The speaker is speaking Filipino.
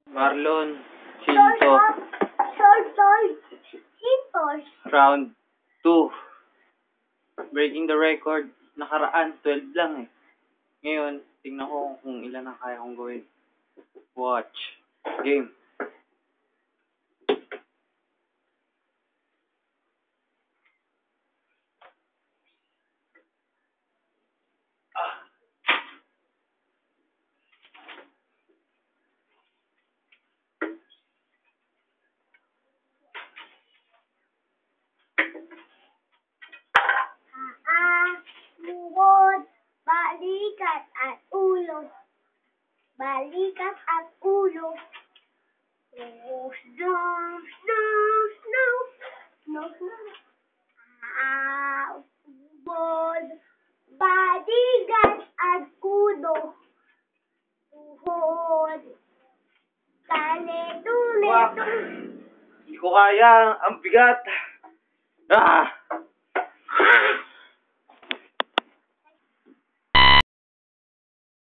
Marlon, Chinto. Round 2. Breaking the record. Nakaraan, 12 lang eh. Ngayon, tingnan ko kung ilan ang kaya kong gawin. Watch. Game. Lungkot, balikat at ulo. Balikat at ulo. Snow, snow, snow, snow, snow. Lungkot, balikat at ulo. Tuhod, Wak! Hindi ko kaya. Ang bigat. Ah!